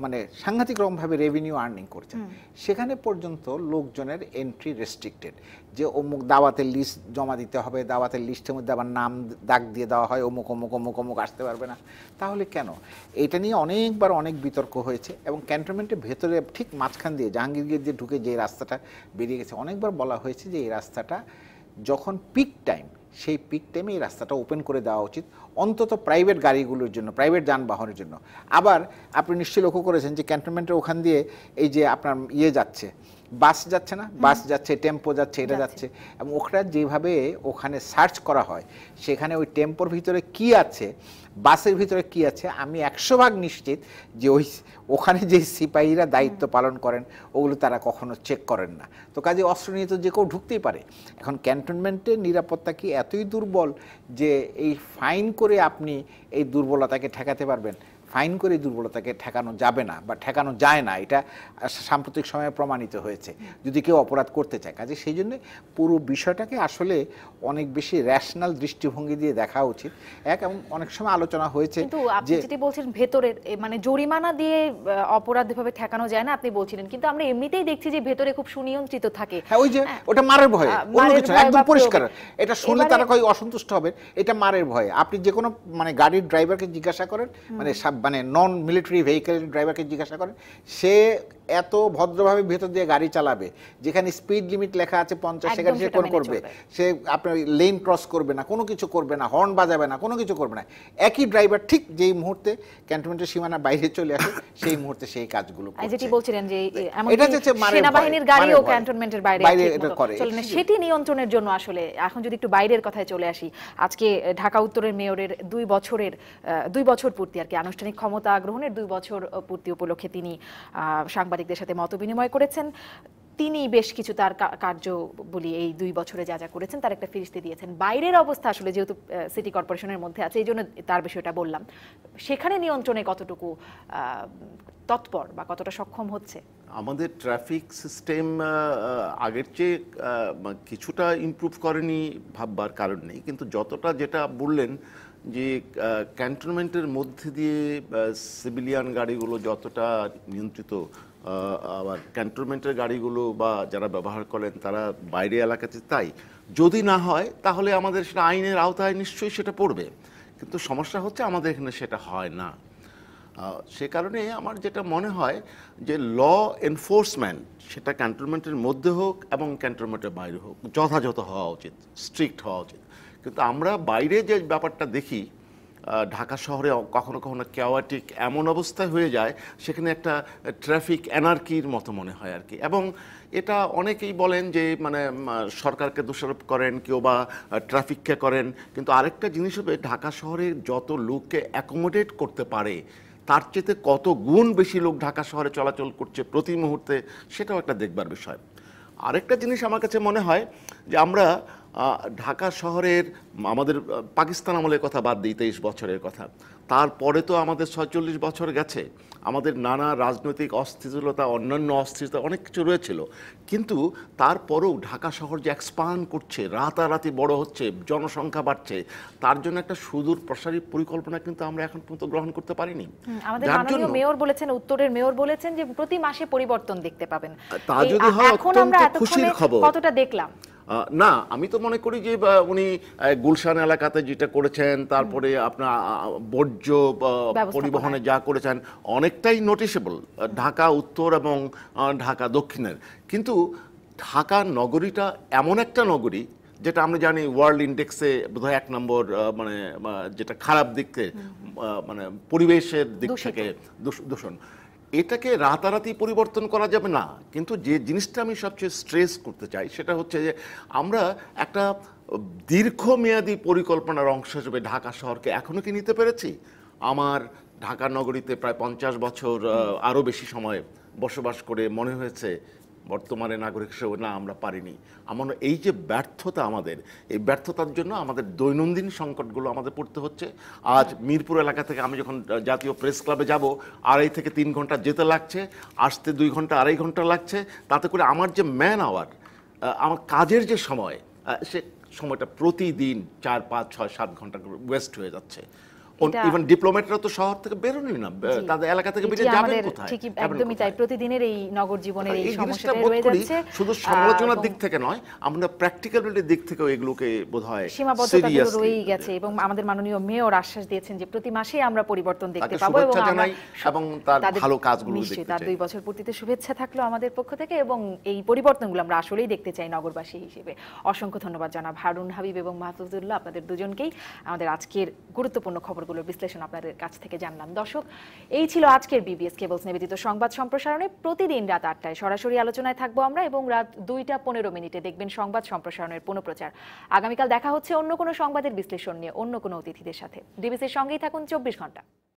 মানে সাংঘাতিক রকমভাবে রেভিনিউ আর্নিং করছেন, সেখানে পর্যন্ত লোকজনের এন্ট্রি রেস্ট্রিক্টেড। যে অমুক দাওয়াতের লিস্ট জমা দিতে হবে, দাওয়াতের লিস্টের মধ্যে আবার নাম দাগ দিয়ে দেওয়া হয়, অমুক অমুক অমুক অমুক আসতে পারবে না। তাহলে কেন? এটা নিয়ে অনেকবার অনেক বিতর্ক হয়েছে। এবং ক্যান্টনমেন্টের ভেতরে ঠিক মাঝখান দিয়ে জাহাঙ্গীর গেট দিয়ে ঢুকে যে রাস্তাটা বেরিয়ে গেছে, অনেকবার বলা হয়েছে যে এই রাস্তাটা যখন পিক টাইম, সেই পিক টাইমে এই রাস্তাটা ওপেন করে দেওয়া উচিত, অন্তত প্রাইভেট গাড়িগুলোর জন্য, প্রাইভেট যানবাহনের জন্য। আবার আপনি নিশ্চয়ই লক্ষ্য করেছেন যে ক্যান্টনমেন্টের ওখান দিয়ে এই যে আপনার যাচ্ছে, বাস যাচ্ছে না, বাস যাচ্ছে, টেম্পো যাচ্ছে, এটা যাচ্ছে, এবং ওখানে যেভাবে ওখানে সার্চ করা হয়, সেখানে ওই টেম্পোর ভিতরে কি আছে, বাসের ভিতরে কি আছে, আমি 100% নিশ্চিত যে ওখানে যে সিপাহীরা দায়িত্ব পালন করেন ওগুলো তারা কখনো চেক করেন না। তো কাজে অস্ত্র নিয়ে তো যে কেউ ঢুকতেই পারে। এখন ক্যান্টনমেন্টের নিরাপত্তা কি এতই দুর্বল যে এই ফাইন করে আপনি এই দুর্বলতাকে ঠেকাতে পারবেন? ফাইন করে দুর্বলতাকে ঠেকানো যাবে না, বা ঠেকানো যায় না, এটা সাম্প্রতিক সময়ে প্রমাণিত হয়েছে যদি কেউ অপরাধ করতে চায়। কাজে সেই জন্য পুরো বিষয়টাকে আসলে অনেক বেশি র্যাশনাল দৃষ্টিভঙ্গি দিয়ে দেখা উচিত। এবং অনেক সময় আলোচনা হয়েছে যে যেটি বলছেন ভেতরের মানে জরিমানা দিয়ে অপরাধ ভাবে ঠেকানো যায় না, আপনি বলছিলেন, কিন্তু আমরা এমনিতেই দেখছি যে ভেতরে খুব সুনিয়ন্ত্রিত থাকে। হ্যাঁ, ওই যে ওটা মারের ভয়ে, অন্য কিছু একদম পরিষ্কার। এটা শুনলে তারা কই অসন্তুষ্ট হবে, এটা মারের ভয়ে। আপনি যে কোনো মানে গাড়ির ড্রাইভারকে জিজ্ঞাসা করেন, মানে নন মিলিটারি ভেহিকেলের ড্রাইভারকে জিজ্ঞাসা করেন, সে এত ভদ্রভাবে ভেতর দিয়ে গাড়ি চালাবে, যেখানে স্পিড লিমিট লেখা আছে 50, সেখানে সে কোন করবে, সে আপনার লেন ক্রস করবে না, কোনো কিছু করবে না, হর্ন বাজাবে না, কোনো কিছু করবে না। একই ড্রাইভার ঠিক যেই মুহূর্তে ক্যান্টনমেন্টের সীমানা বাইরে চলে আসে, সেই মুহূর্তে সেই কাজগুলো করছে। যেটি বলছিলেন যে সেনাবাহিনীর গাড়িও ক্যান্টনমেন্টের বাইরে করে, সেটি নিয়ন্ত্রণের জন্য আসলে এখন যদি একটু বাইরের কথায় চলে আসি, আজকে ঢাকা উত্তরের মেয়রের 2 বছর পূর্তি আর কি, আনুষ্ঠানিক ক্ষমতা গ্রহণের 2 বছর পূর্তি উপলক্ষে তিনি সাংবাদিকদের সাথে মত বিনিময় করেছেন। তিনি বেশ কিছু তার কার্য বলি এই 2 বছরে যা যা করেছেন তার একটা ফিরিস্তি দিয়েছেন। বাইরের অবস্থা আসলে যেহেতু সিটি কর্পোরেশনের মধ্যে আছে, এই জন্য তার বিষয়টা বললাম, সেখানে নিয়ন্ত্রণে কতটুকু তৎপর বা কতটা সক্ষম হচ্ছে? আমাদের ট্রাফিক সিস্টেম আগের চেয়ে কিছুটা ইমপ্রুভ করেনি ভাববার কারণ নেই, কিন্তু যতটা যেটা বললেন যে ক্যান্টনমেন্টের মধ্যে দিয়ে সিভিলিয়ান গাড়িগুলো যতটা নিয়ন্ত্রিত, আবার ক্যান্টনমেন্টের গাড়িগুলো বা যারা ব্যবহার করেন তারা বাইরে এলাকাতে তাই, যদি না হয় তাহলে আমাদের সেটা আইনের আওতায় নিশ্চয়ই সেটা পড়বে, কিন্তু সমস্যা হচ্ছে আমাদের এখানে সেটা হয় না। সে কারণে আমার যেটা মনে হয় যে ল এনফোর্সমেন্ট সেটা ক্যান্টনমেন্টের মধ্যে হোক এবং ক্যান্টনমেন্টের বাইরে হোক যথাযথ হওয়া উচিত, স্ট্রিক্ট হওয়া উচিত। কিন্তু আমরা বাইরে যে ব্যাপারটা দেখি, ঢাকা শহরে কখনো কখনো কেওয়াটিক এমন অবস্থায় হয়ে যায়, সেখানে একটা ট্রাফিক অ্যানার্কির মতো মনে হয় আর কি। এবং এটা অনেকেই বলেন যে মানে সরকারকে দোষারোপ করেন, কেউ বা ট্রাফিককে করেন, কিন্তু আরেকটা জিনিস হবে ঢাকা শহরে যত লোককে অ্যাকোমোডেট করতে পারে তার চেয়ে কত গুণ বেশি লোক ঢাকা শহরে চলাচল করছে প্রতি মুহূর্তে, সেটাও একটা দেখবার বিষয়। আরেকটা জিনিস আমার কাছে মনে হয় যে আমরা ঢাকা শহরের আমাদের পাকিস্তান আমলের কথা বাদ দিই, 23 বছরের কথা, তারপরে তো আমাদের 46 বছর গেছে, আমাদের নানা রাজনৈতিক অস্থিরতা, অন্যান্য অস্থিরতা অনেক কিছু রয়েছিল, কিন্তু তারপরেও ঢাকা শহর যে এক্সপান্ড করছে, রাতারাতি বড় হচ্ছে, জনসংখ্যা বাড়ছে, তার জন্য একটা সুদূর প্রসারী পরিকল্পনা কিন্তু আমরা এখন পর্যন্ত গ্রহণ করতে পারিনি। আমাদের মাননীয় মেয়র বলেছেন, উত্তরের মেয়র বলেছেন যে প্রতি মাসে পরিবর্তন দেখতে পাবেন। তা যদি হয় এখন আমরা খুশির খবর। কতটা দেখলাম না, আমি তো মনে করি যে উনি গুলশান এলাকাতে যেটা করেছেন, তারপরে আপনার বর্জ্য পরিবহনে যা করেছেন, অনেকটাই নোটিশেবল ঢাকা উত্তর এবং ঢাকা দক্ষিণের। কিন্তু ঢাকা নগরীটা এমন একটা নগরী যেটা আমরা জানি ওয়ার্ল্ড ইন্ডেক্সে বোধহয় 1 নম্বর, মানে যেটা খারাপ দিক থেকে, মানে পরিবেশের দিক থেকে দূষণ, এটাকে রাতারাতি পরিবর্তন করা যাবে না। কিন্তু যে জিনিসটা আমি সবচেয়ে স্ট্রেস করতে চাই সেটা হচ্ছে যে আমরা একটা দীর্ঘমেয়াদী পরিকল্পনার অংশ হিসেবে ঢাকা শহরকে এখনো কি নিতে পেরেছি? আমার ঢাকা নগরীতে প্রায় 50 বছর আরও বেশি সময় বসবাস করে মনে হয়েছে বর্তমানে নাগরিক হিসেবে না, আমরা পারিনি। আমার এই যে ব্যর্থতা, আমাদের এই ব্যর্থতার জন্য আমাদের দৈনন্দিন সংকটগুলো আমাদের পড়তে হচ্ছে। আজ মিরপুর এলাকা থেকে আমি যখন জাতীয় প্রেস ক্লাবে যাব, 2.5 থেকে 3 ঘন্টা যেতে লাগছে, আসতে 2 ঘন্টা 2.5 ঘন্টা লাগছে। তাতে করে আমার যে ম্যান আওয়ার, আমার কাজের যে সময়, সে সময়টা প্রতিদিন 4, 5, 6, 7 ঘন্টা ওয়েস্ট হয়ে যাচ্ছে। ইভেন ডিপ্লোম্যাটরা তো শহর থেকে বেরোনি না, তাদের এলাকা থেকে বেরিয়ে যাবেন কোথায়? ঠিকই, একদমই তাই। প্রতিদিনের এই নগর জীবনের এই সমস্যাটা রয়ে যাচ্ছে। শুধু সমালোচনার দিক থেকে নয়, আমরা প্র্যাকটিক্যালিটির দিক থেকেও এগুলোকে বোধহয় সীমাবদ্ধতাগুলো রয়েই গেছে। এবং আমাদের মাননীয় মেয়র আশ্বাস দিয়েছেন যে প্রতি মাসে আমরা পরিবর্তন দেখতে পাবো এবং তার ভালো কাজগুলো দেখতে চাই। তার 2 বছর পূর্তিতে শুভেচ্ছা থাকলো আমাদের পক্ষ থেকে, এবং এই পরিবর্তনগুলো আমরা আসলেই দেখতে চাই নগরবাসী হিসেবে। অসংখ্য ধন্যবাদ জানাব হারুন হাবিব এবং মাহফুজুল্লাহ, আপনাদের দুজনকেই। আমাদের আজকের গুরুত্বপূর্ণ খবরগুলোর বিশ্লেষণ আপনাদের কাছ থেকে জানলাম। দর্শক, এই ছিল আজকের বিবিএস কেবলস নিবেদিত সংবাদ সম্প্রসারণে। প্রতিদিন রাত 8টায় সরাসরি আলোচনায় থাকবো আমরা, এবং রাত 2টা 15 দেখবেন সংবাদ সম্প্রসারণের পুনঃপ্রচার। আগামীকাল দেখা হচ্ছে অন্য কোনো সংবাদের বিশ্লেষণ নিয়ে, অন্য কোনো অতিথিদের সাথে। ডিবিসির সঙ্গেই থাকুন 24 ঘন্টা।